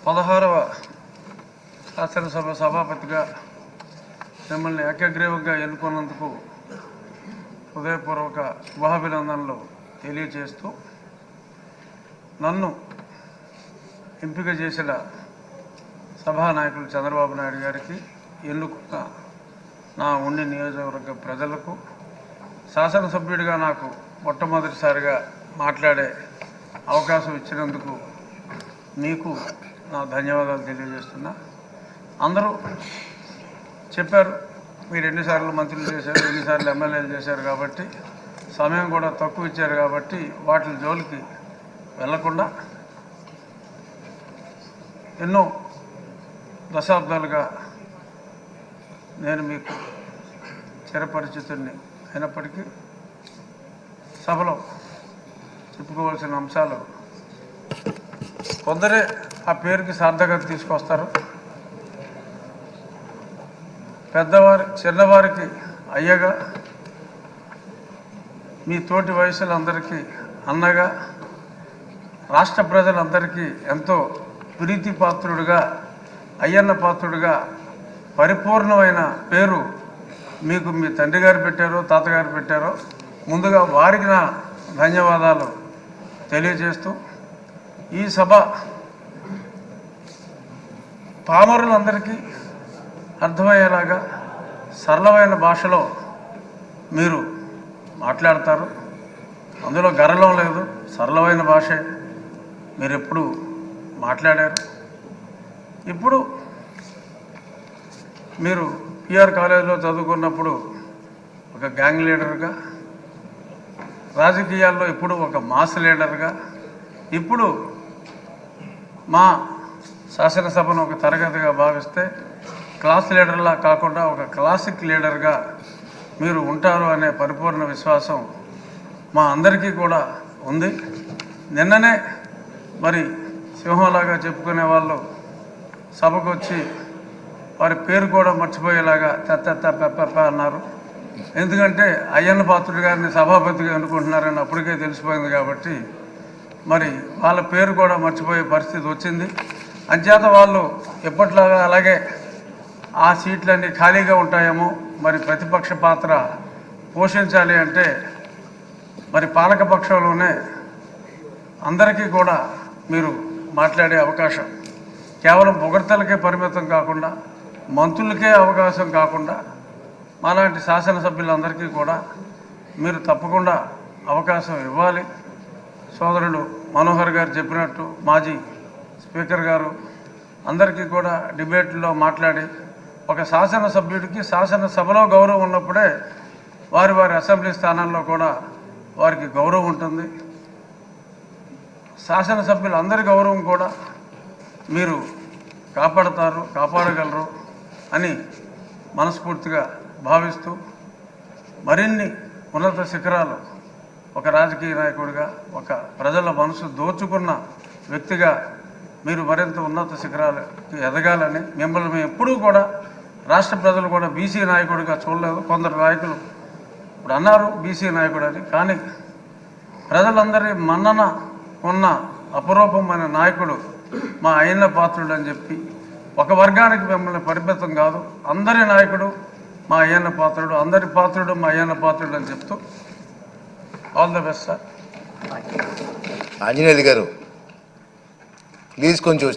16వ శాసనసభ సభాపతిగా మిమ్మల్ని ఏకగ్రీవంగా ఎన్నుకున్నందుకు హృదయపూర్వక శుభాభినందనలు తెలియజేస్తూ నన్ను ఎంపిక చేసిన సభానాయకులు చంద్రబాబు నాయుడు గారికి, ఎన్నుకున్న నా ఉండి నియోజకవర్గ ప్రజలకు, శాసనసభ్యుడిగా నాకు మొట్టమొదటిసారిగా మాట్లాడే అవకాశం ఇచ్చినందుకు మీకు నా ధన్యవాదాలు తెలియజేస్తున్నా. అందరూ చెప్పారు, మీరు ఎన్నిసార్లు మంత్రులు చేశారు, ఎన్నిసార్లు ఎమ్మెల్యేలు చేశారు కాబట్టి సమయం కూడా తక్కువ ఇచ్చారు కాబట్టి వాటి జోలికి వెళ్లకుండా ఎన్నో దశాబ్దాలుగా నేను మీకు చిరపరిచితుడిని అయినప్పటికీ సభలో చెప్పుకోవాల్సిన అంశాలు కొందరే ఆ పేరుకి సార్థకత తీసుకొస్తారు. చిన్నవారికి అయ్యగా, మీ తోటి వయసులందరికీ అన్నగా, రాష్ట్ర ప్రజలందరికీ ఎంతో ప్రీతిపాత్రుడుగా, అయ్యన్న పాత్రుడుగా పరిపూర్ణమైన పేరు మీకు మీ తండ్రి గారు పెట్టారో తాతగారు పెట్టారో, ముందుగా వారికి నా ధన్యవాదాలు తెలియజేస్తూ, ఈ సభ పామరులందరికీ అర్థమయ్యేలాగా సరళమైన భాషలో మీరు మాట్లాడతారు. అందులో గర్వం లేదు, సరళమైన భాషే మీరు ఎప్పుడు మాట్లాడారు. ఇప్పుడు మీరు పిఆర్ కాలేజీలో చదువుకున్నప్పుడు ఒక గ్యాంగ్ లీడర్గా, రాజకీయాల్లో ఇప్పుడు ఒక మాస్ లీడర్గా, ఇప్పుడు మా శాసనసభను ఒక తరగతిగా భావిస్తే క్లాస్ లీడర్లా కాకుండా ఒక క్లాసిక్ లీడర్గా మీరు ఉంటారు అనే పరిపూర్ణ విశ్వాసం మా అందరికీ కూడా ఉంది. నిన్ననే మరి సింహంలాగా చెప్పుకునే వాళ్ళు సభకు వచ్చి వారి పేరు కూడా మర్చిపోయేలాగా పెప్ప అన్నారు. ఎందుకంటే అయ్యన్న పాత్రుడు గారిని సభాపతిగా ఎన్నుకుంటున్నారని అప్పటికే తెలిసిపోయింది కాబట్టి మరి వాళ్ళ పేరు కూడా మర్చిపోయే పరిస్థితి వచ్చింది. అంచేత వాళ్ళు ఎప్పట్లాగా అలాగే ఆ సీట్లన్నీ ఖాళీగా ఉంటాయేమో, మరి ప్రతిపక్ష పాత్ర పోషించాలి అంటే మరి పాలకపక్షంలోనే అందరికీ కూడా మీరు మాట్లాడే అవకాశం, కేవలం పొగడ్తలకే పరిమితం కాకుండా, మంత్రులకే అవకాశం కాకుండా మాలాంటి శాసనసభ్యులందరికీ కూడా మీరు తప్పకుండా అవకాశం ఇవ్వాలి. సోదరుడు మనోహర్ గారు చెప్పినట్టు మాజీ స్పీకర్ గారు అందరికీ కూడా డిబేట్లో మాట్లాడి, ఒక శాసనసభ్యుడికి శాసనసభలో గౌరవం ఉన్నప్పుడే వారి అసెంబ్లీ స్థానాల్లో కూడా వారికి గౌరవం ఉంటుంది. శాసనసభ్యులందరి గౌరవం కూడా మీరు కాపాడగలరు అని మనస్ఫూర్తిగా భావిస్తూ, మరిన్ని ఉన్నత శిఖరాలు ఒక రాజకీయ నాయకుడిగా, ఒక ప్రజల మనసు దోచుకున్న వ్యక్తిగా మీరు మరింత ఉన్నత శిఖరాలకి ఎదగాలని, మిమ్మల్ని మేము ఎప్పుడూ కూడా రాష్ట్ర ప్రజలు కూడా బీసీ నాయకుడిగా చూడలేదు. కొందరు నాయకులు ఇప్పుడు అన్నారు బీసీ నాయకుడు అని, కానీ ప్రజలందరి మన్నన ఉన్న అపరూపమైన నాయకుడు మా అయ్యన్న పాత్రుడు అని చెప్పి, ఒక వర్గానికి మిమ్మల్ని పరిమితం కాదు, అందరి నాయకుడు మా అయ్యన్న పాత్రుడు, అందరి పాత్రుడు మా అయ్యన్న పాత్రుడు అని చెప్తూ all the best sir. Anjaneyulu గారు ప్లీజ్ కొంచెం